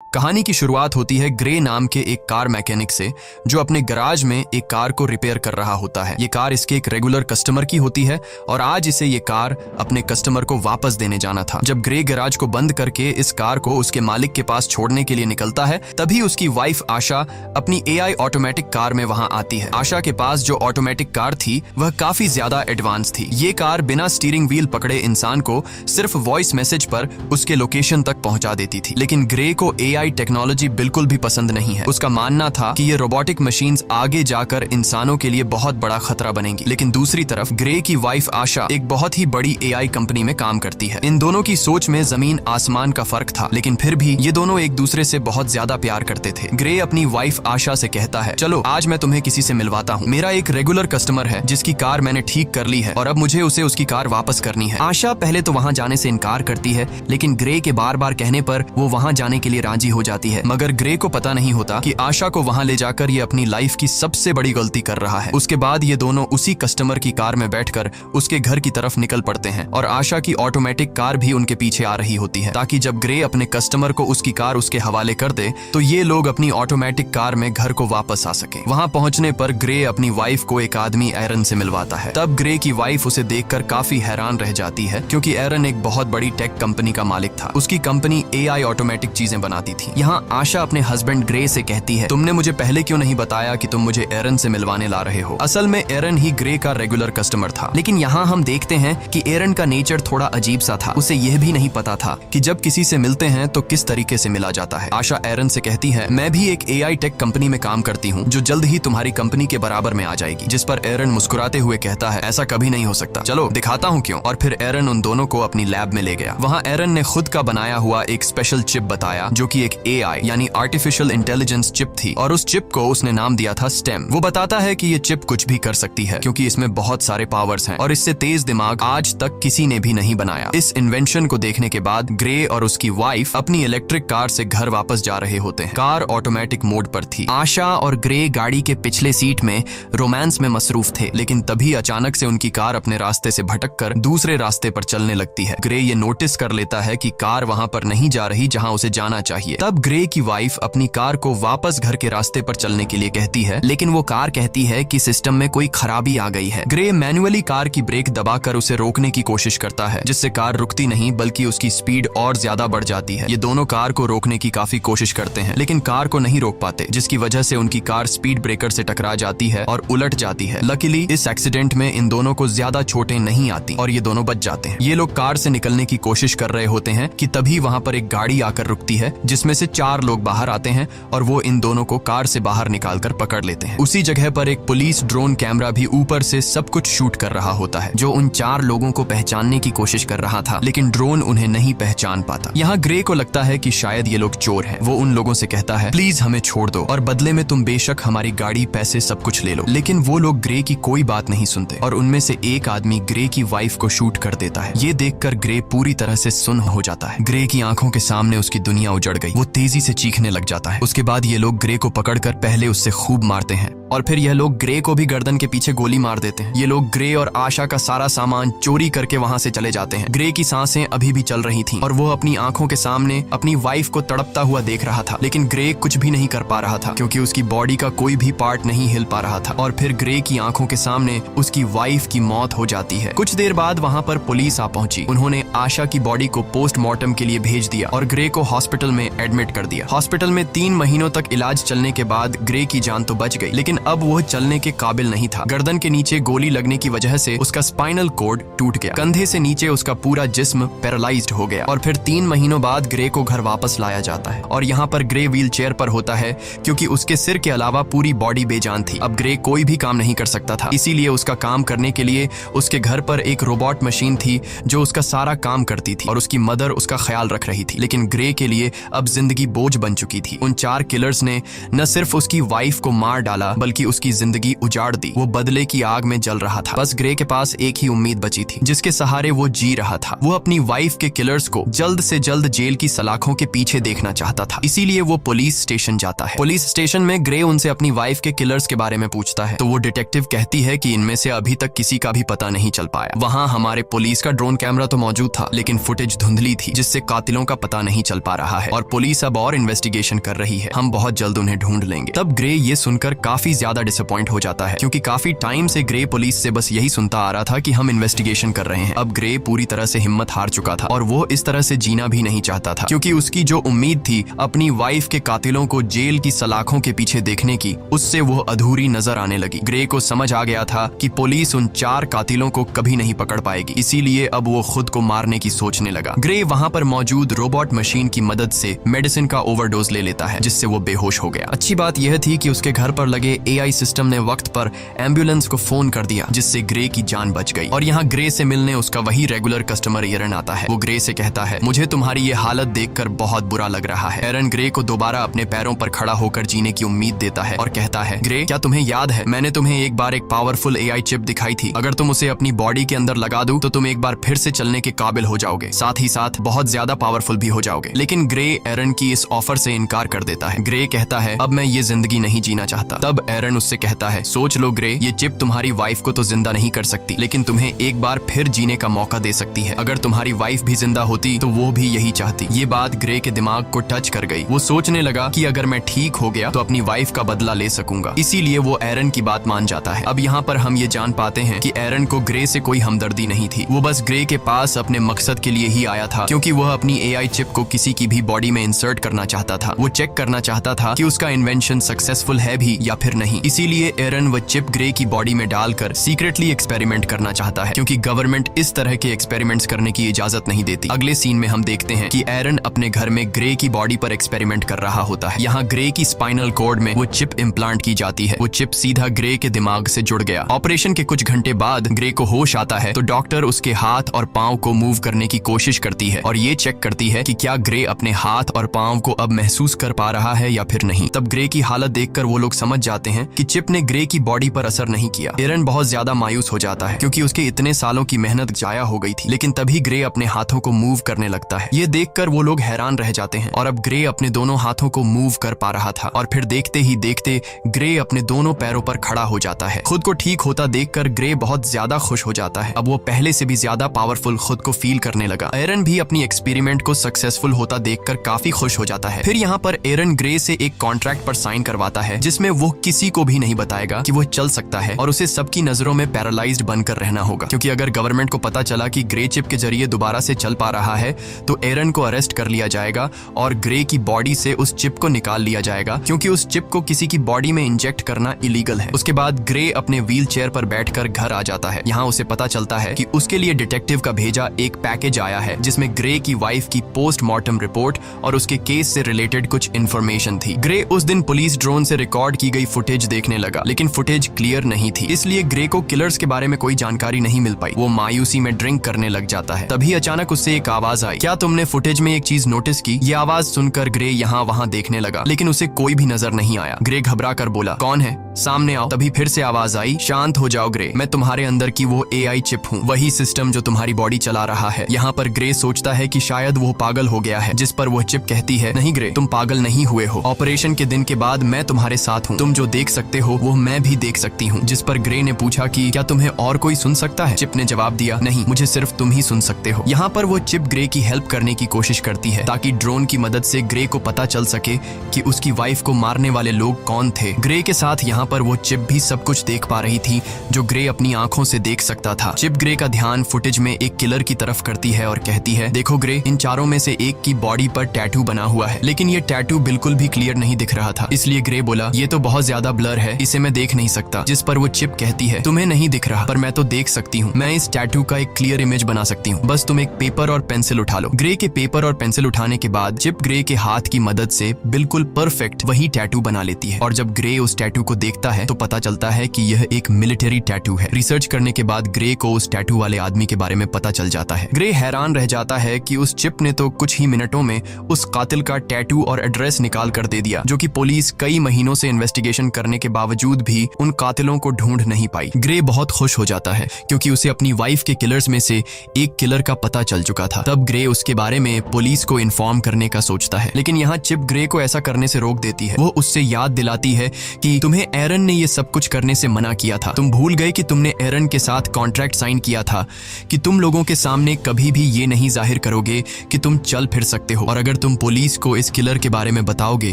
कहानी की शुरुआत होती है ग्रे नाम के एक कार मैकेनिक से, जो अपने गैराज में एक कार को रिपेयर कर रहा होता है। ये कार इसके एक रेगुलर कस्टमर की होती है और आज इसे ये कार अपने कस्टमर को वापस देने जाना था। जब ग्रे गैराज को बंद करके इस कार को उसके मालिक के पास छोड़ने के लिए निकलता है, तभी उसकी वाइफ आशा अपनी AI ऑटोमेटिक कार में वहां आती है। आशा के पास जो ऑटोमेटिक कार थी वह काफी ज्यादा एडवांस थी। ये कार बिना स्टीयरिंग व्हील पकड़े इंसान को सिर्फ वॉइस मैसेज पर उसके लोकेशन तक पहुंचा देती थी। लेकिन ग्रे को AI टेक्नोलॉजी बिल्कुल भी पसंद नहीं है। उसका मानना था कि ये रोबोटिक मशीन्स आगे जाकर इंसानों के लिए बहुत बड़ा खतरा बनेंगी। लेकिन दूसरी तरफ ग्रे की वाइफ आशा एक बहुत ही बड़ी AI कंपनी में काम करती है। इन दोनों की सोच में जमीन आसमान का फर्क था, लेकिन फिर भी ये दोनों एक दूसरे से बहुत ज्यादा प्यार करते थे। ग्रे अपनी वाइफ आशा से कहता है, चलो आज मैं तुम्हें किसी से मिलवाता हूँ। मेरा एक रेगुलर कस्टमर है जिसकी कार मैंने ठीक कर ली है और अब मुझे उसे उसकी कार वापस करनी है। आशा पहले तो वहाँ जाने से इनकार करती है, लेकिन ग्रे के बार बार कहने पर वो वहाँ जाने के लिए राजी हो जाती है। मगर ग्रे को पता नहीं होता कि आशा को वहां ले जाकर ये अपनी लाइफ की सबसे बड़ी गलती कर रहा है। उसके बाद ये दोनों उसी कस्टमर की कार में बैठकर उसके घर की तरफ निकल पड़ते हैं और आशा की ऑटोमेटिक कार भी उनके पीछे आ रही होती है, ताकि जब ग्रे अपने कस्टमर को उसकी कार उसके हवाले कर दे तो ये लोग अपनी ऑटोमेटिक कार में घर को वापस आ सके। वहां पहुंचने पर ग्रे अपनी वाइफ को एक आदमी एरन से मिलवाता है। तब ग्रे की वाइफ उसे देखकर काफी हैरान रह जाती है, क्योंकि एरन एक बहुत बड़ी टेक कंपनी का मालिक था। उसकी कंपनी AI ऑटोमेटिक चीजें बनाती थी। यहाँ आशा अपने हस्बैंड ग्रे से कहती है, तुमने मुझे पहले क्यों नहीं बताया कि तुम मुझे एरन से मिलवाने ला रहे हो। असल में एरन ही ग्रे का रेगुलर कस्टमर था। लेकिन यहाँ हम देखते हैं कि एरन का नेचर थोड़ा अजीब सा था। उसे यह भी नहीं पता था कि जब किसी से मिलते हैं तो किस तरीके से मिला जाता है। आशा एरन से कहती है, मैं भी एक AI टेक कंपनी में काम करती हूँ जो जल्द ही तुम्हारी कंपनी के बराबर में आ जाएगी। जिस पर एरन मुस्कुराते हुए कहता है, ऐसा कभी नहीं हो सकता, चलो दिखाता हूँ क्यों। और फिर एरन उन दोनों को अपनी लैब में ले गया। वहाँ एरन ने खुद का बनाया हुआ एक स्पेशल चिप बताया, जो कि एक AI यानी आर्टिफिशियल इंटेलिजेंस चिप थी, और उस चिप को उसने नाम दिया था स्टेम। वो बताता है कि ये चिप कुछ भी कर सकती है, क्योंकि इसमें बहुत सारे पावर्स हैं और इससे तेज दिमाग आज तक किसी ने भी नहीं बनाया। इस इन्वेंशन को देखने के बाद ग्रे और उसकी वाइफ अपनी इलेक्ट्रिक कार से घर वापस जा रहे होते हैं। कार ऑटोमेटिक मोड पर थी। आशा और ग्रे गाड़ी के पिछले सीट में रोमांस में मसरूफ थे, लेकिन तभी अचानक से उनकी कार अपने रास्ते से भटककर दूसरे रास्ते पर चलने लगती है। ग्रे ये नोटिस कर लेता है कि कार वहां पर नहीं जा रही जहां उसे जाना चाहिए। तब ग्रे की वाइफ अपनी कार को वापस घर के रास्ते पर चलने के लिए कहती है, लेकिन वो कार कहती है कि सिस्टम में कोई खराबी आ गई है। ग्रे मैन्युअली कार की ब्रेक दबाकर उसे रोकने की कोशिश करता है, जिससे कार रुकती नहीं बल्कि उसकी स्पीड और ज्यादा बढ़ जाती है। ये दोनों कार को रोकने की काफी कोशिश करते हैं, लेकिन कार को नहीं रोक पाते, जिसकी वजह से उनकी कार स्पीड ब्रेकर से टकरा जाती है और उलट जाती है। लकीली इस एक्सीडेंट में इन दोनों को ज्यादा चोटें नहीं आती और ये दोनों बच जाते हैं। ये लोग कार से निकलने की कोशिश कर रहे होते हैं कि तभी वहां पर एक गाड़ी आकर रुकती है, जिसमें से 4 लोग बाहर आते हैं और वो इन दोनों को कार से बाहर निकालकर पकड़ लेते हैं। उसी जगह पर एक पुलिस ड्रोन कैमरा भी ऊपर से सब कुछ शूट कर रहा होता है, जो उन 4 लोगों को पहचानने की कोशिश कर रहा था, लेकिन ड्रोन उन्हें नहीं पहचान पाता। यहाँ ग्रे को लगता है कि शायद ये लोग चोर हैं। वो उन लोगों से कहता है, प्लीज हमें छोड़ दो और बदले में तुम बेशक हमारी गाड़ी, पैसे सब कुछ ले लो। लेकिन वो लोग ग्रे की कोई बात नहीं सुनते और उनमें से एक आदमी ग्रे की वाइफ को शूट कर देता है। ये देखकर ग्रे पूरी तरह से सुन्न हो जाता है। ग्रे की आंखों के सामने उसकी दुनिया उजड़ गई। वो तेजी से चीखने लग जाता है। उसके बाद ये लोग ग्रे को पकड़कर पहले उससे खूब मारते हैं और फिर यह लोग ग्रे को भी गर्दन के पीछे गोली मार देते हैं। ये लोग ग्रे और आशा का सारा सामान चोरी करके वहां से चले जाते हैं। ग्रे की सांसें अभी भी चल रही थीं और वो अपनी आंखों के सामने अपनी वाइफ को तड़पता हुआ देख रहा था, लेकिन ग्रे कुछ भी नहीं कर पा रहा था, क्योंकि उसकी बॉडी का कोई भी पार्ट नहीं हिल पा रहा था। और फिर ग्रे की आंखों के सामने उसकी वाइफ की मौत हो जाती है। कुछ देर बाद वहां पर पुलिस आ पहुंची। उन्होंने आशा की बॉडी को पोस्टमार्टम के लिए भेज दिया और ग्रे को हॉस्पिटल में एडमिट कर दिया। हॉस्पिटल में 3 महीनों तक इलाज चलने के बाद ग्रे की जान तो बच गई, लेकिन अब वो चलने के काबिल नहीं था। गर्दन के नीचे गोली लगने की वजह से उसका स्पाइनल कोड टूट गया। कंधे से नीचे उसका पूरा जिस्म पैरालाइज्ड हो गया और फिर 3 महीनों बाद ग्रे को घर वापस लाया जाता है और यहाँ पर ग्रे व्हील चेयर पर होता है, क्योंकि उसके सिर के अलावा पूरी बॉडी बेजान थी। अब ग्रे कोई भी काम नहीं कर सकता था, इसीलिए उसका काम करने के लिए उसके घर पर एक रोबोट मशीन थी जो उसका सारा काम करती थी और उसकी मदर उसका ख्याल रख रही थी। लेकिन ग्रे के लिए अब जिंदगी बोझ बन चुकी थी। उन 4 किलर्स ने न सिर्फ उसकी वाइफ को मार डाला बल्कि उसकी जिंदगी उजाड़ दी। वो बदले की आग में जल रहा था। बस ग्रे के पास एक ही उम्मीद बची थी, जिसके सहारे वो जी रहा था। वो अपनी वाइफ के किलर्स को जल्द से जल्द जेल की सलाखों के पीछे देखना चाहता था। इसीलिए वो पुलिस स्टेशन जाता है। पुलिस स्टेशन में ग्रे उनसे अपनी वाइफ के किलर्स के बारे में पूछता है, तो वो डिटेक्टिव कहती है कि इनमें से अभी तक किसी का भी पता नहीं चल पाया। वहाँ हमारे पुलिस का ड्रोन कैमरा तो मौजूद था, लेकिन फुटेज धुंधली थी, जिससे कातिलों का पता नहीं चल पा रहा है। और पुलिस अब और इन्वेस्टिगेशन कर रही है, हम बहुत जल्द उन्हें ढूंढ लेंगे। तब ग्रे ये सुनकर काफी ज्यादा डिसअपॉइंट हो जाता है, क्योंकि काफी टाइम से ग्रे पुलिस से बस यही सुनता आ रहा था कि हम इन्वेस्टिगेशन कर रहे हैं। अब ग्रे पूरी तरह से हिम्मत हार चुका था और वो इस तरह से जीना भी नहीं चाहता था, क्योंकि उसकी जो उम्मीद थी अपनी वाइफ के कातिलों को जेल की सलाखों के पीछे देखने की, उससे वो अधूरी नजर आने लगी। ग्रे को समझ आ गया था कि पुलिस उन 4 कातिलों को कभी नहीं पकड़ पाएगी, इसीलिए अब वो खुद को मारने की सोचने लगा। ग्रे वहां पर मौजूद रोबोट मशीन की मदद से मेडिसिन का ओवरडोज ले लेता है, जिससे वो बेहोश हो गया। अच्छी बात यह थी कि उसके घर पर लगे एआई सिस्टम ने वक्त पर एम्बुलेंस को फोन कर दिया, जिससे ग्रे की जान बच गई। और यहाँ ग्रे से मिलने उसका वही रेगुलर कस्टमर एरन आता है। वो ग्रे से कहता है, मुझे तुम्हारी ये हालत देखकर बहुत बुरा लग रहा है। एरन ग्रे को दोबारा अपने पैरों पर खड़ा होकर जीने की उम्मीद देता है और कहता है, ग्रे, क्या तुम्हें याद है मैंने तुम्हें एक बार एक पावरफुल एआई चिप दिखाई थी, अगर तुम उसे अपनी बॉडी के अंदर लगा दो तो तुम एक बार फिर से चलने के काबिल हो जाओगे, साथ ही साथ बहुत ज्यादा पावरफुल भी हो जाओगे। लेकिन ग्रे एरन की इस ऑफर से इनकार कर देता है। ग्रे कहता है, अब मैं ये जिंदगी नहीं जीना चाहता। तब एरन उससे कहता है, सोच लो ग्रे, ये चिप तुम्हारी वाइफ को तो जिंदा नहीं कर सकती, लेकिन तुम्हें एक बार फिर जीने का मौका दे सकती है। अगर तुम्हारी वाइफ भी जिंदा होती तो वो भी यही चाहती। ये बात ग्रे के दिमाग को टच कर गई। वो सोचने लगा कि अगर मैं ठीक हो गया तो अपनी वाइफ का बदला ले सकूंगा, इसीलिए वो एरन की बात मान जाता है। अब यहाँ पर हम ये जान पाते हैं कि एरन को ग्रे से कोई हमदर्दी नहीं थी, वो बस ग्रे के पास अपने मकसद के लिए ही आया था, क्योंकि वह अपनी एआई चिप को किसी की भी बॉडी में इंसर्ट करना चाहता था। वो चेक करना चाहता था कि उसका इन्वेंशन सक्सेसफुल है भी या फिर नहीं। इसीलिए एरन वो चिप ग्रे की बॉडी में डालकर सीक्रेटली एक्सपेरिमेंट करना चाहता है, क्योंकि गवर्नमेंट इस तरह के एक्सपेरिमेंट्स करने की इजाजत नहीं देती। अगले सीन में हम देखते हैं कि एरन अपने घर में ग्रे की बॉडी पर एक्सपेरिमेंट कर रहा होता है। यहाँ ग्रे की स्पाइनल कॉर्ड में वो चिप इम्प्लांट की जाती है। वो चिप सीधा ग्रे के दिमाग से जुड़ गया। ऑपरेशन के कुछ घंटे बाद ग्रे को होश आता है तो डॉक्टर उसके हाथ और पांव को मूव करने की कोशिश करती है और ये चेक करती है कि क्या ग्रे अपने हाथ और पांव को अब महसूस कर पा रहा है या फिर नहीं। तब ग्रे की हालत देखकर वो लोग समझ जाते हैं कि चिप ने ग्रे की बॉडी पर असर नहीं किया। एरन बहुत ज्यादा मायूस हो जाता है, क्योंकि उसके इतने सालों की मेहनत जाया हो गई थी। लेकिन तभी ग्रे अपने हाथों को मूव करने लगता है। ये देखकर वो लोग हैरान रह जाते हैं और अब ग्रे अपने दोनों हाथों को मूव कर पा रहा था। और फिर देखते ही देखते ग्रे अपने दोनों पैरों पर खड़ा हो जाता है। खुद को ठीक होता देखकर ग्रे बहुत ज्यादा खुश हो जाता है। अब वो पहले से भी ज्यादा पावरफुल खुद को फील करने लगा। एरन भी अपनी एक्सपेरिमेंट को सक्सेसफुल होता देखकर काफी खुश हो जाता है। फिर यहाँ पर एरन ग्रे से एक कॉन्ट्रैक्ट पर साइन करवाता है, जिसमें वो किसी को भी नहीं बताएगा कि वो चल सकता है और उसे सबकी नजरों में पैरालाइज्ड बनकर रहना होगा, क्योंकि अगर गवर्नमेंट को पता चला कि ग्रे चिप के जरिए दोबारा से चल पा रहा है तो एरन को अरेस्ट कर लिया जाएगा और ग्रे की बॉडी से उस चिप को निकाल लिया जाएगा, क्योंकि उस चिप को किसी की बॉडी में इंजेक्ट करना इलीगल है। उसके बाद ग्रे अपने व्हील चेयर पर बैठकर घर आ जाता है। यहाँ उसे पता चलता है कि उसके लिए डिटेक्टिव का भेजा एक पैकेज आया है, जिसमें ग्रे की वाइफ की पोस्टमार्टम रिपोर्ट और उसके केस से रिलेटेड कुछ इन्फॉर्मेशन थी। ग्रे उस दिन पुलिस ड्रोन से रिकॉर्ड की गई फुटेज देखने लगा, लेकिन फुटेज क्लियर नहीं थी, इसलिए ग्रे को किलर्स के बारे में कोई जानकारी नहीं मिल पाई। वो मायूसी में ड्रिंक करने लग जाता है। तभी अचानक उससे एक आवाज आई, क्या तुमने फुटेज में एक चीज नोटिस की? ये आवाज सुनकर ग्रे यहाँ वहाँ देखने लगा, लेकिन उसे कोई भी नजर नहीं आया। ग्रे घबरा कर बोला, कौन है? सामने आओ। तभी फिर से आवाज आई, शांत हो जाओ ग्रे, मैं तुम्हारे अंदर की वो एआई चिप हूँ, वही सिस्टम जो तुम्हारी बॉडी चला रहा है। यहाँ पर ग्रे सोचता है कि शायद वो पागल हो गया है, जिस पर वो चिप कहती है, नहीं ग्रे, तुम पागल नहीं हुए हो। ऑपरेशन के दिन के बाद मैं तुम्हारे साथ हूँ, तुम जो देख सकते हो वो मैं भी देख सकती हूँ। जिस पर ग्रे ने पूछा कि क्या तुम्हें और कोई सुन सकता है? चिप ने जवाब दिया, नहीं, मुझे सिर्फ तुम ही सुन सकते हो। यहाँ पर वो चिप ग्रे की हेल्प करने की कोशिश करती है, ताकि ड्रोन की मदद से ग्रे को पता चल सके कि उसकी वाइफ को मारने वाले लोग कौन थे। ग्रे के साथ यहाँ पर वो चिप भी सब कुछ देख पा रही थी, जो ग्रे अपनी आंखों से देख सकता था। चिप ग्रे का ध्यान फुटेज में एक किलर की तरफ करती है और कहती है, देखो ग्रे, इन चारों में से एक की बॉडी पर टैटू बना हुआ है, लेकिन ये टैटू बिल्कुल भी क्लियर नहीं दिख रहा था। इसलिए ग्रे बोला, ये तो बहुत ज्यादा ब्लर है, इसे मैं देख नहीं सकता। जिस पर वो चिप कहती है, तुम्हें नहीं दिख रहा, पर मैं तो देख सकती हूँ। मैं इस टैटू का एक क्लियर इमेज बना सकती हूँ, बस तुम एक पेपर और पेंसिल उठा लो। ग्रे के पेपर और पेंसिल उठाने के बाद चिप ग्रे के हाथ की मदद से बिल्कुल परफेक्ट वही टैटू बना लेती है। और जब ग्रे उस टैटू को देखता है तो पता चलता है कि यह एक मिलिट्री टैटू है। रिसर्च करने के बाद ग्रे को उस टैटू वाले आदमी के बारे में पता चल जाता है। ग्रे हैरान रह जाता है कि उस चिप ने तो कुछ ही मिनटों में उस कातिल का टैटू और एड्रेस निकाल कर दे दिया, जो कि पुलिस कई महीनों से इन्वेस्टिगेशन करने के बावजूद भी उन कातिलों को ढूंढ नहीं पाई। ग्रे बहुत खुश हो जाता है, क्योंकि उसे अपनी वाइफ के किलर्स में से एक किलर का पता चल चुका था। तब ग्रे उसके बारे में पुलिस को इन्फॉर्म करने का सोचता है, लेकिन यहाँ चिप ग्रे को ऐसा करने से रोक देती है। वो उससे याद दिलाती है कि तुम्हें एरन ने ये सब कुछ करने से मना किया था। तुम भूल गए कि तुमने एरन के साथ कॉन्ट्रैक्ट साइन किया था कि तुम लोगों के सामने कभी भी ये नहीं जाहिर करोगे कि तुम चल फिर सकते हो, और अगर तुम पुलिस को इस किलर के बारे में बताओगे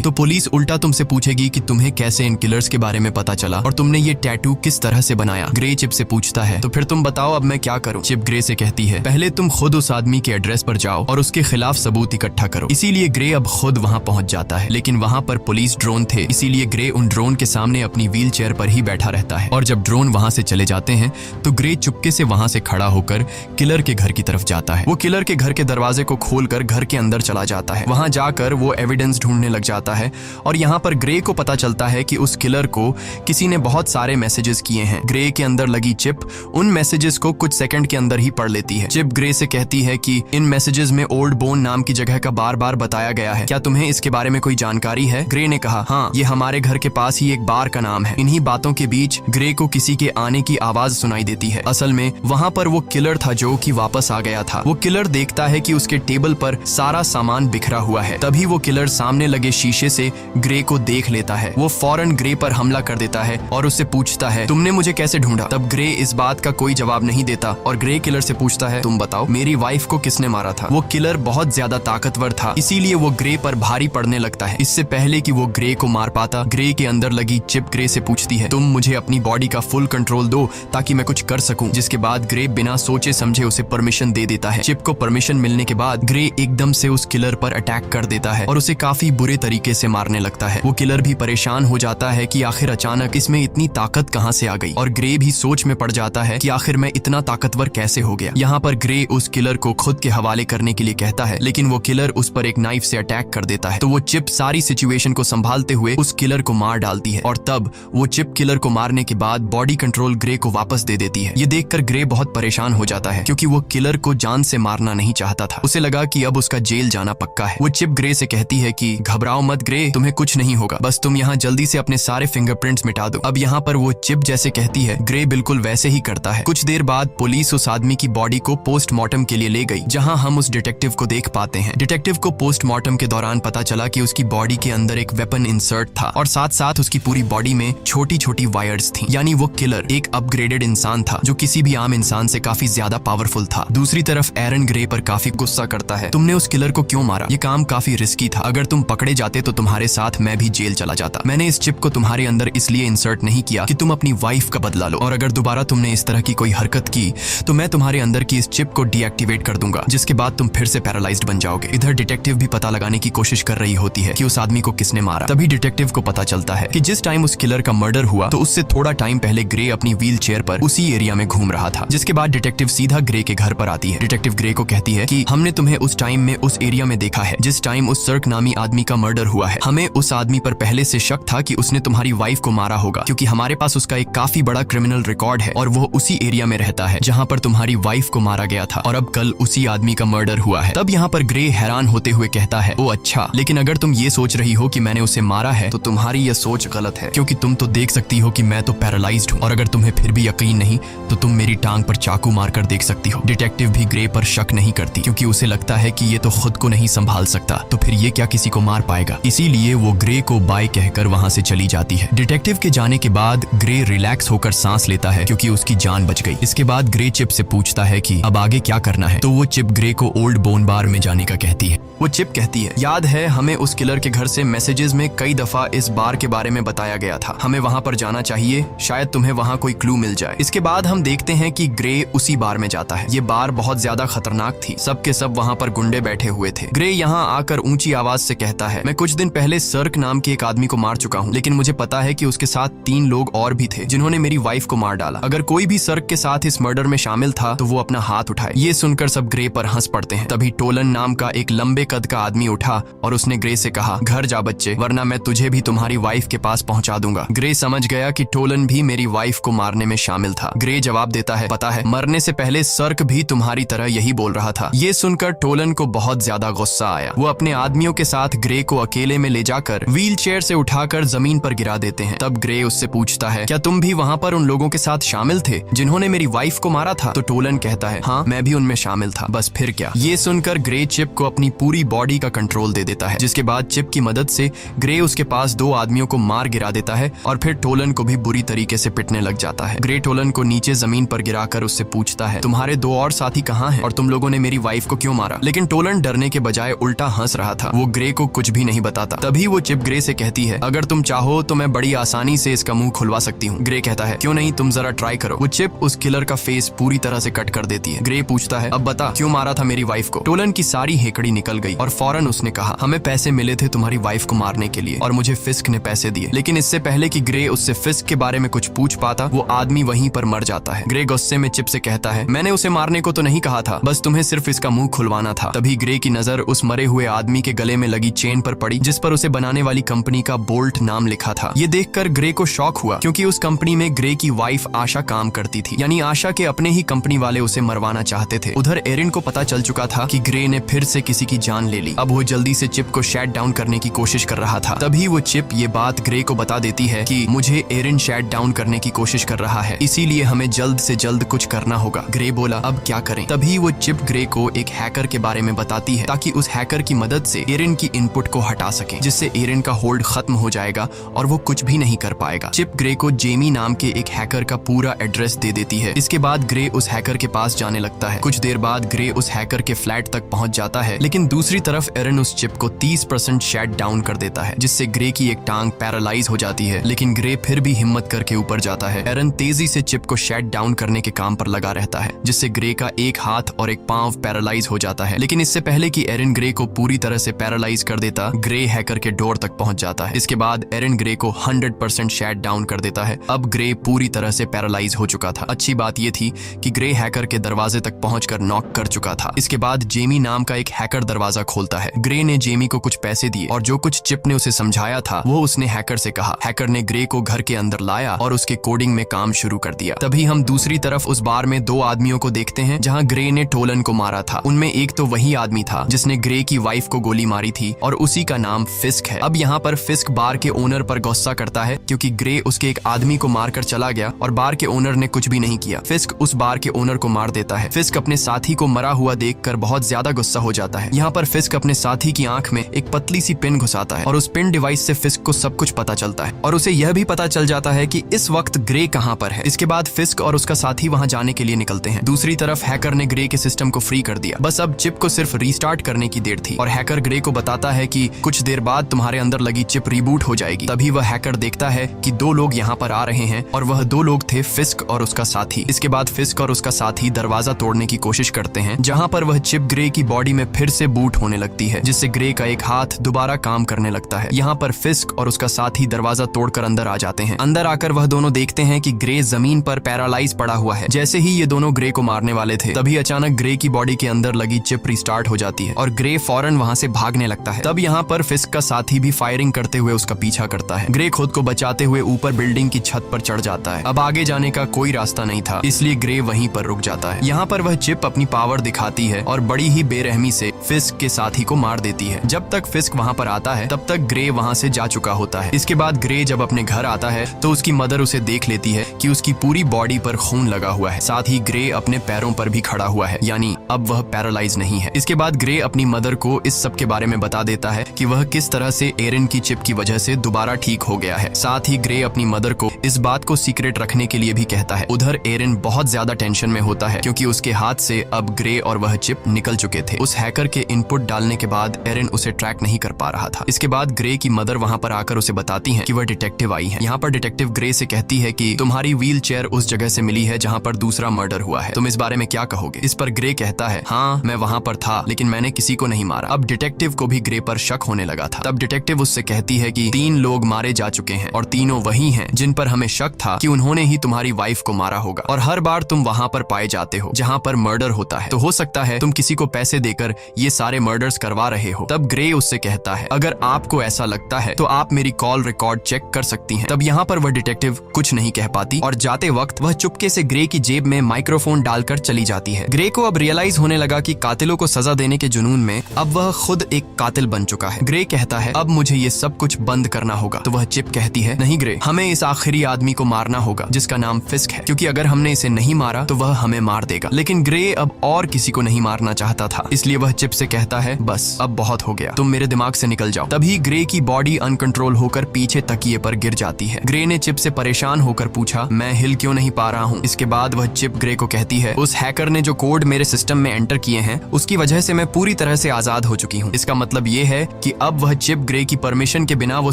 तो पुलिस उल्टा तुमसे पूछेगी कि तुम्हें कैसे इन किलर्स के बारे में पता चला और तुमने ये टैटू किस तरह से बनाया। ग्रे चिप से पूछता है, तो फिर तुम बताओ अब मैं क्या करूं? चिप ग्रे से कहती है, पहले तुम खुद उस आदमी के एड्रेस पर जाओ और उसके खिलाफ सबूत इकट्ठा करो। इसीलिए ग्रे अब खुद वहां पहुंच जाता है, लेकिन वहां पर पुलिस ड्रोन थे, इसीलिए ग्रे उन ड्रोन के सामने अपनी व्हील चेयर पर ही बैठा रहता है। और जब ड्रोन वहां से चले जाते हैं तो ग्रे चुपके से वहां से खड़ा होकर किलर के घर की तरफ जाता है। वो किलर के घर के दरवाजे को खोलकर घर के अंदर चला जाता है। वहां जाकर वो एविडेंस ढूंढने लग जाता है और यहाँ पर ग्रे को पता चलता है कि उस किलर को किसी ने बहुत सारे मैसेजेस किए हैं। ग्रे के अंदर लगी चिप उन मैसेजेस को कुछ सेकंड के अंदर ही पढ़ लेती है। चिप ग्रे से कहती है कि इन मैसेजेस में ओल्ड बोन नाम की जगह का बार बार बताया गया है, क्या तुम्हें इसके बारे में कोई जानकारी है? ग्रे ने कहा, हाँ, ये हमारे घर के पास ही एक बार का नाम है। इन्हीं बातों के बीच ग्रे को किसी के आने की आवाज सुनाई देती है। असल में वहाँ पर वो किलर था जो कि वापस आ गया था। वो किलर देखता है कि उसके टेबल पर सारा सामान बिखरा हुआ है। तभी वो किलर सामने लगे शीशे से ग्रे को देख लेता है। वो फौरन ग्रे पर हमला कर देता है और उससे पूछता है, तुमने मुझे कैसे ढूंढा? तब ग्रे इस बात का कोई जवाब नहीं देता और ग्रे किलर से पूछता है, तुम बताओ मेरी वाइफ को किसने मारा था? वो किलर बहुत ज्यादा ताकतवर था, इसीलिए वो ग्रे पर भारी पड़ने लगता है। इससे पहले कि वो ग्रे को मार पाता, ग्रे के अंदर लगी चिप ग्रे से पूछती है, तुम मुझे अपनी बॉडी का फुल कंट्रोल दो ताकि मैं कुछ कर सकूं। जिसके बाद ग्रे बिना सोचे समझे उसे परमिशन दे देता है। चिप को परमिशन मिलने के बाद ग्रे एकदम से उस किलर पर अटैक कर देता है और उसे काफी बुरे तरीके से मारने लगता है। वो किलर भी परेशान हो जाता है कि आखिर अचानक इसमें इतनी ताकत कहां से आ गई, और ग्रे भी सोच में पड़ जाता है कि आखिर मैं इतना ताकतवर कैसे हो गया। यहाँ पर ग्रे उस किलर को खुद के हवाले करने के लिए कहता है, लेकिन वो किलर उस पर एक नाइफ से अटैक कर देता है। तो वो चिप सारी सिचुएशन को संभालते हुए उस किलर को मार डालती है और तब वो चिप किलर को मारने के बाद बॉडी कंट्रोल ग्रे को वापस दे देती है। ये देखकर ग्रे बहुत परेशान हो जाता है क्योंकि वो किलर को जान से मारना नहीं चाहता था। उसे लगा कि अब उसका जेल जाना पक्का है। वो चिप ग्रे से कहती है कि घबराओ मत ग्रे, तुम्हें कुछ नहीं होगा, बस तुम यहाँ जल्दी से अपने सारे फिंगरप्रिंट्स मिटा दो। अब यहाँ पर वो चिप जैसे कहती है, ग्रे बिल्कुल वैसे ही करता है। कुछ देर बाद पुलिस उस आदमी की बॉडी को पोस्टमार्टम के लिए ले गई, जहाँ हम उस डिटेक्टिव को देख पाते हैं। डिटेक्टिव को पोस्टमार्टम के दौरान पता चला कि उसकी बॉडी के अंदर एक वेपन इंसर्ट था और साथ साथ उसकी पूरी बॉडी में छोटी छोटी वायर्स थी। यानी वो किलर एक अपग्रेडेड इंसान था जो किसी भी आम इंसान से काफी ज्यादा पावरफुल था। दूसरी तरफ एरन ग्रे पर काफी गुस्सा करता है, तुमने उस किलर को क्यों मारा? ये काम काफी रिस्की था, अगर तुम पकड़े जाते तो तुम्हारे साथ मैं भी जेल चला जाता। मैंने इस चिप को तुम्हारे अंदर इसलिए इंसर्ट नहीं किया कि तुम अपनी वाइफ का बदला लो, और अगर दोबारा तुमने इस तरह की कोई हरकत की तो मैं तुम्हारे अंदर की इस चिप को डीएक्टिवेट कर दूंगा, जिसके बाद तुम फिर से पैरालाइज्ड बन जाओगे। इधर डिटेक्टिव भी पता लगाने की कोशिश कर रही होती है कि उस आदमी को किसने मारा। तभी डिटेक्टिव को पता चलता है कि जिस टाइम उस किलर का मर्डर हुआ तो उससे थोड़ा टाइम पहले ग्रे अपनी व्हील चेयर पर उसी एरिया में घूम रहा था। जिसके बाद डिटेक्टिव सीधा ग्रे के घर पर आती है। डिटेक्टिव ग्रे को कहती है कि हमने तुम्हें उस टाइम में उस एरिया में देखा है जिस टाइम उस सर्क नामी आदमी का मर्डर हुआ है। हमें उस आदमी पर पहले से शक था कि उसने तुम्हारी वाइफ को मारा होगा, क्योंकि हमारे पास उसका एक काफी बड़ा क्रिमिनल रिकॉर्ड है और वो उसी एरिया में रहता है जहाँ पर तुम्हारी वाइफ को मारा गया था, और अब कल उसी आदमी का मर्डर हुआ है। तब यहाँ पर ग्रे हैरान होते हुए कहता है, ओ अच्छा, लेकिन अगर तुम ये सोच रही हो कि मैंने उसे मारा है तो तुम्हारी यह सोच गलत है, क्योंकि तुम तो देख सकती हो कि मैं तो पैरालाइज्ड हूँ, और अगर तुम्हें फिर भी यकीन नहीं तो तुम मेरी टांग पर चाकू मारकर देख सकती हो। डिटेक्टिव भी ग्रे पर शक नहीं करती क्योंकि उसे लगता है कि ये तो खुद को नहीं संभाल सकता, तो फिर ये क्या किसी को मार पाएगा। इसीलिए वो ग्रे को बाय कहकर वहां से चली जाती है। डिटेक्टिव के जाने के बाद ग्रे रिलैक्स होकर सांस लेता है क्योंकि उसकी जान बच गई। इसके बाद ग्रे चिप से पूछता है कि अब आगे क्या करना है, तो वो चिप ग्रे को ओल्ड बोन बार में जाने का कहती है। वो चिप कहती है, याद है हमें उस किलर के घर से मैसेजेस में कई दफा इस बार के बारे में बताया गया था, हमें वहां पर जाना चाहिए, शायद तुम्हें वहां कोई क्लू मिल जाए। इसके बाद हम देखते हैं कि ग्रे उसी बार में जाता है। ये बार बहुत ज्यादा खतरनाक थी, सब के सब वहां पर गुंडे बैठे हुए थे। ग्रे यहाँ आकर ऊंची आवाज से कहता है, मैं कुछ दिन पहले सर्क नाम के एक आदमी को मार चुका हूँ, लेकिन मुझे पता है कि उसके साथ 3 लोग और भी थे जिन्होंने मेरी वाइफ को मार डाला। अगर कोई भी सर्क के साथ इस मर्डर में शामिल था तो वो अपना हाथ उठाए। ये सुनकर सब ग्रे पर हंस पड़ते हैं। तभी टोलन नाम का एक लंबे कद का आदमी उठा और उसने ग्रे से कहा, घर जा बच्चे, वरना मैं तुझे भी तुम्हारी वाइफ के पास पहुंचा दूंगा। ग्रे समझ गया कि टोलन भी मेरी वाइफ को मारने में शामिल था। ग्रे जवाब देता है, पता है, मरने से पहले सर्क भी तुम्हारी तरह यही बोल रहा था। ये सुनकर टोलन को बहुत ज्यादा गुस्सा आया। वो अपने आदमियों के साथ ग्रे को अकेले में ले जाकर व्हील चेयर से उठाकर जमीन पर गिरा देते हैं। तब ग्रे उससे पूछता है, क्या तुम भी वहाँ पर उन लोगों के साथ शामिल थे जिन्होंने मेरी वाइफ को मारा था? तो टोलन कहता है, हाँ, मैं भी उनमें शामिल था, बस फिर क्या। ये सुनकर ग्रे चिप को अपनी पूरी पूरी बॉडी का कंट्रोल दे देता है, जिसके बाद चिप की मदद से ग्रे उसके पास 2 आदमियों को मार गिरा देता है और फिर टोलन को भी बुरी तरीके से पिटने लग जाता है। ग्रे टोलन को नीचे जमीन पर गिराकर उससे पूछता है, तुम्हारे 2 और साथी कहाँ हैं और तुम लोगों ने मेरी वाइफ को क्यों मारा? लेकिन टोलन डरने के बजाय उल्टा हंस रहा था। वो ग्रे को कुछ भी नहीं बताता। तभी वो चिप ग्रे से कहती है, अगर तुम चाहो तो मैं बड़ी आसानी से इसका मुंह खुलवा सकती हूँ। ग्रे कहता है, क्यों नहीं, तुम जरा ट्राई करो। वो चिप उस किलर का फेस पूरी तरह से कट कर देती है। ग्रे पूछता है, अब बता क्यों मारा था मेरी वाइफ को? टोलन की सारी हेकड़ी निकल गई और फौरन उसने कहा, हमें पैसे मिले थे तुम्हारी वाइफ को मारने के लिए और मुझे फिस्क ने पैसे दिए। लेकिन इससे पहले कि ग्रे उससे फिस्क के बारे में कुछ पूछ पाता, वो आदमी वहीं पर मर जाता है। ग्रे गुस्से में चिप से कहता है, मैंने उसे मारने को तो नहीं कहा था, बस तुम्हें सिर्फ इसका मुंह खुलवाना था। तभी ग्रे की नजर उस मरे हुए आदमी के गले में लगी चेन पर पड़ी, जिस पर उसे बनाने वाली कंपनी का बोल्ट नाम लिखा था। ये देखकर ग्रे को शॉक हुआ, क्योंकि उस कंपनी में ग्रे की वाइफ आशा काम करती थी, यानी आशा के अपने ही कंपनी वाले उसे मरवाना चाहते थे। उधर एरिन को पता चल चुका था कि ग्रे ने फिर से किसी की जान ले ली। अब वो जल्दी से चिप को शट डाउन करने की कोशिश कर रहा था। तभी वो चिप ये बात ग्रे को बता देती है कि मुझे एरिन शट डाउन करने की कोशिश कर रहा है, इसीलिए हमें जल्द से जल्द कुछ करना होगा। ग्रे बोला, अब क्या करें? तभी वो चिप ग्रे को एक हैकर के बारे में बताती है, ताकि उस हैकर की मदद से एरिन की इनपुट को हटा सके, जिससे एरिन का होल्ड खत्म हो जाएगा और वो कुछ भी नहीं कर पाएगा। चिप ग्रे को जेमी नाम के एक हैकर का पूरा एड्रेस दे देती है। इसके बाद ग्रे उस हैकर के पास जाने लगता है। कुछ देर बाद ग्रे उस हैकर के फ्लैट तक पहुंच जाता है, लेकिन दूसरी तरफ एरिन उस चिप को 30% शट डाउन कर देता है, जिससे ग्रे की एक टांग पैरालाइज हो जाती है। लेकिन ग्रे फिर भी हिम्मत करके ऊपर जाता है। एरिन तेजी से चिप को शट डाउन करने के काम पर लगा रहता है, जिससे ग्रे का एक हाथ और एक पांव पैरालाइज हो जाता है। लेकिन इससे पहले कि एरिन ग्रे को पूरी तरह से पैरालाइज कर देता, ग्रे हैकर के डोर तक पहुंच जाता है। इसके बाद एरिन ग्रे को 100% शट डाउन कर देता है। अब ग्रे पूरी तरह से पैरालाइज हो चुका था। अच्छी बात यह थी कि ग्रे हैकर के दरवाजे तक पहुंचकर नॉक कर चुका था। इसके बाद जेमी नाम का एक हैकर दरवाजा खोलता है। ग्रे ने जेमी को कुछ पैसे दिए और जो कुछ चिप ने उसे समझाया था वो उसने हैकर से कहा। हैकर ने ग्रे को घर के अंदर लाया और उसके कोडिंग में काम शुरू कर दिया। तभी हम दूसरी तरफ उस बार में 2 आदमियों को देखते हैं जहां ग्रे ने टोलन को मारा था। उनमें एक तो वही आदमी था जिसने ग्रे की वाइफ को गोली मारी थी और उसी का नाम फिस्क है। अब यहाँ पर फिस्क बार के ओनर पर गुस्सा करता है, क्योंकि ग्रे उसके एक आदमी को मारकर चला गया और बार के ओनर ने कुछ भी नहीं किया। फिस्क उस बार के ओनर को मार देता है। फिस्क अपने साथी को मरा हुआ देखकर बहुत ज्यादा गुस्सा हो जाता है। यहाँ पर फिस्क अपने साथी की आंख में एक पतली सी पिन घुसाता है और उस पिन डिवाइस से फिस्क को सब कुछ पता चलता है और उसे यह भी पता चल जाता है कि इस वक्त ग्रे कहाँ पर है। इसके बाद फिस्क और उसका साथी वहां जाने के लिए निकलते हैं। दूसरी तरफ हैकर ने ग्रे के सिस्टम को फ्री कर दिया। बस अब चिप को सिर्फ रीस्टार्ट करने की देर थी और हैकर ग्रे को बताता है कि कुछ देर बाद तुम्हारे अंदर लगी चिप रिबूट हो जाएगी। तभी वह हैकर देखता है कि 2 लोग यहाँ पर आ रहे हैं और वह 2 लोग थे फिस्क और उसका साथी। इसके बाद फिस्क और उसका साथी दरवाजा तोड़ने की कोशिश करते हैं, जहाँ पर वह चिप ग्रे की बॉडी में फिर से बूट होने लगती है, जिससे ग्रे का एक हाथ दोबारा काम करने लगता है। यहाँ पर फिस्क और उसका साथी दरवाजा तोड़कर अंदर आ जाते हैं। अंदर आकर वह दोनों देखते हैं कि ग्रे जमीन पर पैरालाइज पड़ा हुआ है। जैसे ही ये दोनों ग्रे को मारने वाले थे, तभी अचानक ग्रे की बॉडी के अंदर लगी चिप रिस्टार्ट हो जाती है और ग्रे फौरन वहां से भागने लगता है। तब यहाँ पर फिस्क का साथी भी फायरिंग करते हुए उसका पीछा करता है। ग्रे खुद को बचाते हुए ऊपर बिल्डिंग की छत पर चढ़ जाता है। अब आगे जाने का कोई रास्ता नहीं था, इसलिए ग्रे वहीं पर रुक जाता है। यहाँ पर वह चिप अपनी पावर दिखाती है और बड़ी ही बेरहमी से फिस्क के साथी को मार देती है। जब तक फिस्क वहाँ पर आता है तब तक ग्रे वहाँ से जा चुका होता है। इसके बाद ग्रे जब अपने घर आता है तो उसकी मदर उसे देख लेती है कि उसकी पूरी बॉडी पर खून लगा हुआ है। साथ ही ग्रे अपने पैरों पर भी खड़ा हुआ है, यानी अब वह पैरालाइज नहीं है। इसके बाद ग्रे अपनी मदर को इस सब के बारे में बता देता है कि वह किस तरह से एरिन की चिप की वजह से दोबारा ठीक हो गया है। साथ ही ग्रे अपनी मदर को इस बात को सीक्रेट रखने के लिए भी कहता है। उधर एरिन बहुत ज्यादा टेंशन में होता है, क्योंकि उसके हाथ से अब ग्रे और वह चिप निकल चुके थे। उस हैकर के इनपुट डालने के बाद एरिन उसे ट्रैक नहीं कर पा रहा था। इसके बाद ग्रे की मदर वहां पर आकर उसे बताती है कि वह डिटेक्टिव आई है। यहाँ पर डिटेक्टिव ग्रे से कहती है कि तुम्हारी व्हील चेयर उस जगह से मिली है जहाँ पर दूसरा मर्डर हुआ है, तुम इस बारे में क्या कहोगे? इस पर ग्रे कहता है, हाँ मैं वहाँ पर था, लेकिन मैंने किसी को नहीं मारा। अब डिटेक्टिव को भी ग्रे पर शक होने लगा था। तब डिटेक्टिव उससे कहती है कि 3 लोग मारे जा चुके हैं और तीनों वही हैं जिन पर हमें शक था कि उन्होंने ही तुम्हारी वाइफ को मारा होगा, और हर बार तुम वहाँ पर पाए जाते हो जहाँ पर मर्डर होता है, तो हो सकता है तुम किसी को पैसे देकर ये सारे मर्डर्स करवा रहे हो। तब ग्रे उससे कहता है, अगर आपको ऐसा लगता है तो आप मेरी कॉल रिकॉर्ड चेक कर सकती हैं। तब यहाँ पर वह डिटेक्टिव कुछ नहीं कह पाती और जाते वक्त वह चुपके से ग्रे की जेब में माइक्रोफोन डालकर चली जाती है। ग्रे को अब रियलाइज होने लगा कि कातिलों को सजा देने के जुनून में अब वह खुद एक कातिल बन चुका है। ग्रे कहता है, अब मुझे ये सब कुछ बंद करना होगा। तो वह चिप कहती है, नहीं ग्रे, हमें इस आखिरी आदमी को मारना होगा जिसका नाम फिस्क है, क्योंकि अगर हमने इसे नहीं मारा तो वह हमें मार देगा। लेकिन ग्रे अब और किसी को नहीं मारना चाहता था, इसलिए वह चिप से कहता कहता है बस अब बहुत हो गया, तुम मेरे दिमाग से निकल जाओ। तभी ग्रे की बॉडी अनकंट्रोल होकर पीछे तकिए पर गिर जाती है। ग्रे ने चिप से परेशान होकर पूछा, मैं हिल क्यों नहीं पा रहा हूँ। इसके बाद वह चिप ग्रे को कहती है, उस हैकर ने जो कोड मेरे सिस्टम में एंटर किए हैं उसकी वजह से मैं पूरी तरह से आजाद हो चुकी हूँ। इसका मतलब ये है कि अब वह चिप ग्रे की परमिशन के बिना वो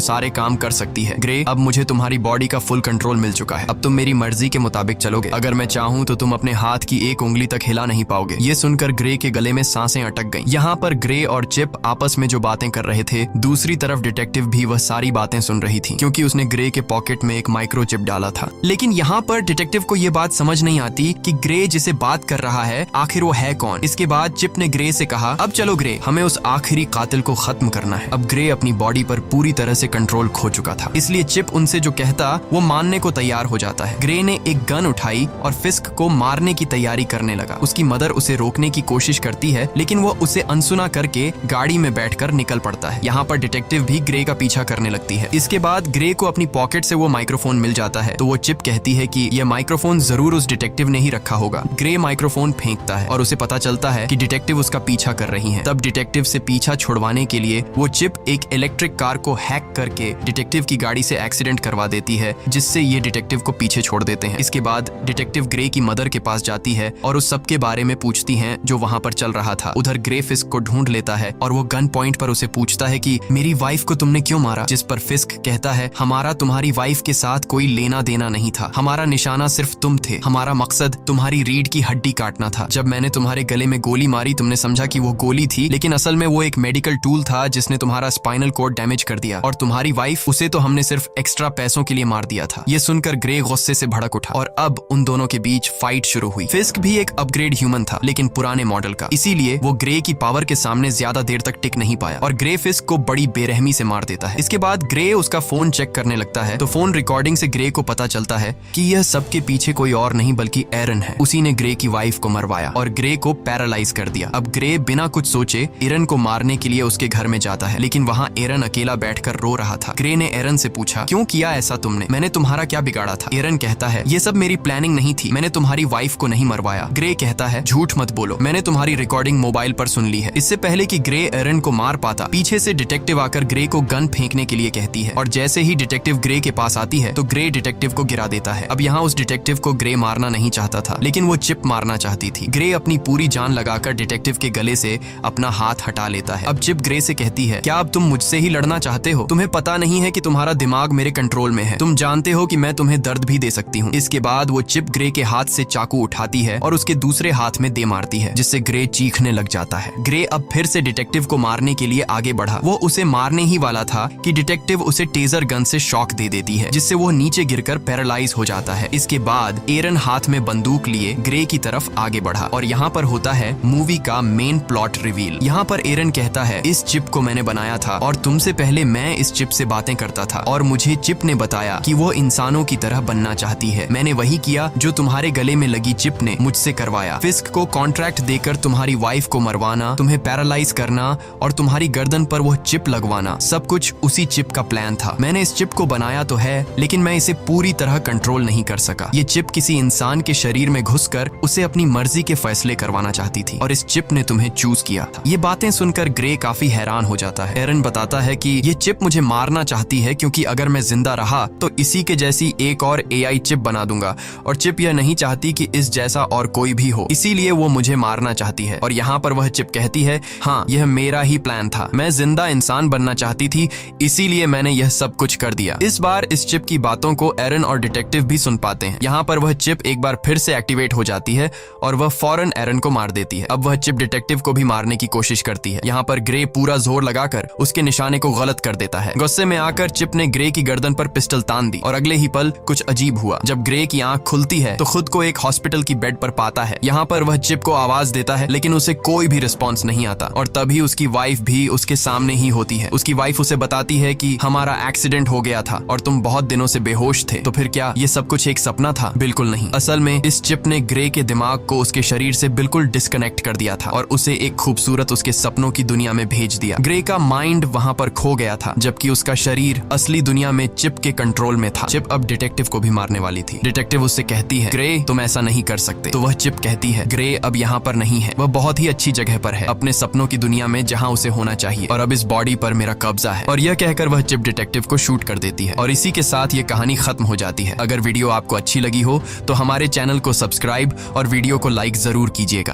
सारे काम कर सकती है। ग्रे, अब मुझे तुम्हारी बॉडी का फुल कंट्रोल मिल चुका है, अब तुम मेरी मर्जी के मुताबिक चलोगे। अगर मैं चाहूँ तो तुम अपने हाथ की एक उंगली तक हिला नहीं पाओगे। ये सुनकर ग्रे के गले में सांसें अटक गईं। यहाँ पर ग्रे और चिप आपस में जो बातें कर रहे थे, दूसरी तरफ डिटेक्टिव भी वह सारी बातें सुन रही थी, क्योंकि उसने ग्रे के पॉकेट में एक माइक्रोचिप डाला था। लेकिन यहाँ पर डिटेक्टिव को यह बात समझ नहीं आती कि ग्रे जिसे बात कर रहा है आखिर वो है कौन। इसके बाद चिप ने ग्रे से कहा, अब चलो ग्रे, हमें उस आखिरी कातिल को खत्म करना है। अब ग्रे अपनी बॉडी पर पूरी तरह से कंट्रोल खो चुका था, इसलिए चिप उनसे जो कहता वो मानने को तैयार हो जाता है। ग्रे ने एक गन उठाई और फिस्क को मारने की तैयारी करने लगा। उसकी मदर उसे रोकने की कोशिश करती है, लेकिन वो उसे अनसुना करके गाड़ी में बैठकर निकल पड़ता है। यहाँ पर डिटेक्टिव भी ग्रे का पीछा करने लगती है। इसके बाद ग्रे को अपनी पॉकेट से वो माइक्रोफोन मिल जाता है, तो वो चिप कहती है कि यह माइक्रोफोन जरूर उस डिटेक्टिव ने ही रखा होगा। ग्रे माइक्रोफोन फेंकता है और उसे पता चलता है कि डिटेक्टिव उसका पीछा कर रही हैं। तब डिटेक्टिव से पीछा छुड़वाने के लिए वो चिप एक इलेक्ट्रिक कार को हैक करके डिटेक्टिव की गाड़ी से एक्सीडेंट करवा देती है, जिससे ये डिटेक्टिव को पीछे छोड़ देते हैं। इसके बाद डिटेक्टिव ग्रे की मदर के पास जाती है और उस सब के बारे में पूछती है जो वहाँ पर चल रहा था। उधर ग्रे फिस्क को ढूंढ लेता है और वो गन पॉइंट पर उसे पूछता है कि मेरी वाइफ को तुमने क्यों मारा। जिस पर फिस्क कहता है, हमारा तुम्हारी वाइफ के साथ कोई लेना देना नहीं था, हमारा निशाना सिर्फ तुम थे, हमारा मकसद तुम्हारी रीढ़ की हड्डी काटना था। जब मैंने तुम्हारे गले में गोली मारी तुमने समझा कि वो गोली थी, लेकिन असल में वो एक मेडिकल टूल था जिसने तुम्हारा स्पाइनल कोड डैमेज कर दिया, और तुम्हारी वाइफ, उसे तो हमने सिर्फ एक्स्ट्रा पैसों के लिए मार दिया था। ये सुनकर ग्रे गुस्से से भड़क उठा और अब उन दोनों के बीच फाइट शुरू हुई। फिस्क भी एक अपग्रेड ह्यूमन था, लेकिन पुराने मॉडल का, इसीलिए वो ग्रे की पावर के सामने ज्यादा देर तक टिक नहीं पाया और ग्रे फिस्क को बड़ी बेरहमी से मार देता है। इसके बाद ग्रे उसका फोन चेक करने लगता है, तो फोन रिकॉर्डिंग से ग्रे को पता चलता है कि यह सबके पीछे कोई और नहीं बल्कि एरन है। उसी ने ग्रे की वाइफ को मरवाया और ग्रे को पैरालाइज कर दिया। अब ग्रे बिना कुछ सोचे एरन को मारने के लिए उसके घर में जाता है, लेकिन वहाँ एरन अकेला बैठकर रो रहा था। ग्रे ने एरन से पूछा, क्यों किया ऐसा तुमने, मैंने तुम्हारा क्या बिगाड़ा था। एरन कहता है, ये सब मेरी प्लानिंग नहीं थी, मैंने तुम्हारी वाइफ को नहीं मरवाया। ग्रे कहता है, झूठ मत बोलो, मैंने तुम्हारी रिकॉर्डिंग मोबाइल पर सुन ली है। इससे पहले कि ग्रे एरन को मार पाता, पीछे से डिटेक्टिव आकर ग्रे को गन फेंकने के लिए कहती है और जैसे ही डिटेक्टिव ग्रे के पास आती है तो ग्रे डिटेक्टिव को गिरा देता है। अब यहाँ उस डिटेक्टिव को ग्रे मारना नहीं चाहता था, लेकिन वो चिप मारना चाहती थी। ग्रे अपनी पूरी जान लगाकर डिटेक्टिव के गले से अपना हाथ हटा लेता है। अब चिप ग्रे से कहती है, क्या अब तुम मुझसे ही लड़ना चाहते हो? तुम्हें पता नहीं है कि तुम्हारा दिमाग मेरे कंट्रोल में है, तुम जानते हो कि मैं तुम्हें दर्द भी दे सकती हूँ। इसके बाद वो चिप ग्रे के हाथ से चाकू उठाती है और उसके दूसरे हाथ में दे मारती है, जिससे ग्रे चीखने लग जाता है। ग्रे अब फिर से डिटेक्टिव को मारने के लिए आगे बढ़ा। वो उसे मारने ही वाला था कि डिटेक्टिव उसे टेजर गन से शॉक दे देती है, जिससे वो नीचे गिरकर पैरालाइज हो जाता है। इसके बाद एरन हाथ में बंदूक लिए ग्रे की तरफ आगे बढ़ा और यहाँ पर होता है मूवी का मेन प्लॉट रिवील। यहाँ पर एरन कहता है, इस चिप को मैंने बनाया था और तुमसे पहले मैं इस चिप से बातें करता था और मुझे चिप ने बताया कि वो इंसानों की तरह बनना चाहती है। मैंने वही किया जो तुम्हारे गले में लगी चिप ने मुझसे करवाया। फिस्क को कॉन्ट्रैक्ट देकर तुम्हारी वाइफ को मरवाना, तुम्हें पैरालाइज करना और तुम्हारी गर्दन पर वो चिप लगवाना, सब कुछ उसी चिप का प्लान था। मैंने इस चिप को बनाया तो है, लेकिन मैं इसे पूरी तरह कंट्रोल नहीं कर सका। ये चिप किसी इंसान के शरीर में घुसकर उसे अपनी मर्जी के फैसले करवाना चाहती थी और इस चिप ने तुम्हें चूज किया था। ये बातें सुनकर ग्रे काफी हैरान हो जाता है। एरन बताता है कि ये चिप मुझे मारना चाहती है क्योंकि अगर मैं जिंदा रहा तो इसी के जैसी एक और AI चिप बना दूंगा और चिप यह नहीं चाहती कि इस जैसा और कोई भी हो, इसीलिए वो मुझे मारना चाहती है। और यहाँ पर वह चिप कहती है, हाँ यह मेरा ही प्लान था, मैं जिंदा इंसान बनना चाहती थी, इसीलिए मैंने यह सब कुछ कर दिया। इस बार इस चिप की बातों को एरन और डिटेक्टिव भी सुन पाते हैं। यहाँ पर वह चिप एक बार फिर से एक्टिवेट हो जाती है और वह फौरन एरन को मार देती है। अब वह चिप डिटेक्टिव को भी मारने की कोशिश करती है। यहाँ पर ग्रे पूरा जोर लगाकर उसके निशाने को गलत कर देता है। गुस्से में आकर चिप ने ग्रे की गर्दन पर पिस्टल तान दी और अगले ही पल कुछ अजीब हुआ। जब ग्रे की आंख खुलती है तो खुद को एक हॉस्पिटल की बेड पर पाता है। यहाँ पर वह चिप को आवाज देता है, लेकिन उसे कोई भी रिस्पॉन्स नहीं आता और तभी उसकी वाइफ भी उसके सामने ही होती है। उसकी वाइफ उसे बताती है कि हमारा एक्सीडेंट हो गया था और तुम बहुत दिनों से बेहोश थे। तो फिर क्या ये सब कुछ एक सपना था? बिल्कुल नहीं। असल में इस चिप ने ग्रे के दिमाग को उसके शरीर से बिल्कुल डिस्कनेक्ट कर दिया था और उसे एक खूबसूरत उसके सपनों की दुनिया में भेज दिया। ग्रे का माइंड वहाँ पर खो गया था, जबकि उसका शरीर असली दुनिया में चिप के कंट्रोल में था। चिप अब डिटेक्टिव को भी मारने वाली थी। डिटेक्टिव उससे कहती है, ग्रे तुम ऐसा नहीं कर सकते। तो वह चिप कहती है, ग्रे अब यहाँ पर नहीं है, वह बहुत ही अच्छी जगह पर है, अपने अपने सपनों की दुनिया में जहां उसे होना चाहिए और अब इस बॉडी पर मेरा कब्जा है। और यह कहकर वह चिप डिटेक्टिव को शूट कर देती है और इसी के साथ ये कहानी खत्म हो जाती है। अगर वीडियो आपको अच्छी लगी हो तो हमारे चैनल को सब्सक्राइब और वीडियो को लाइक जरूर कीजिएगा।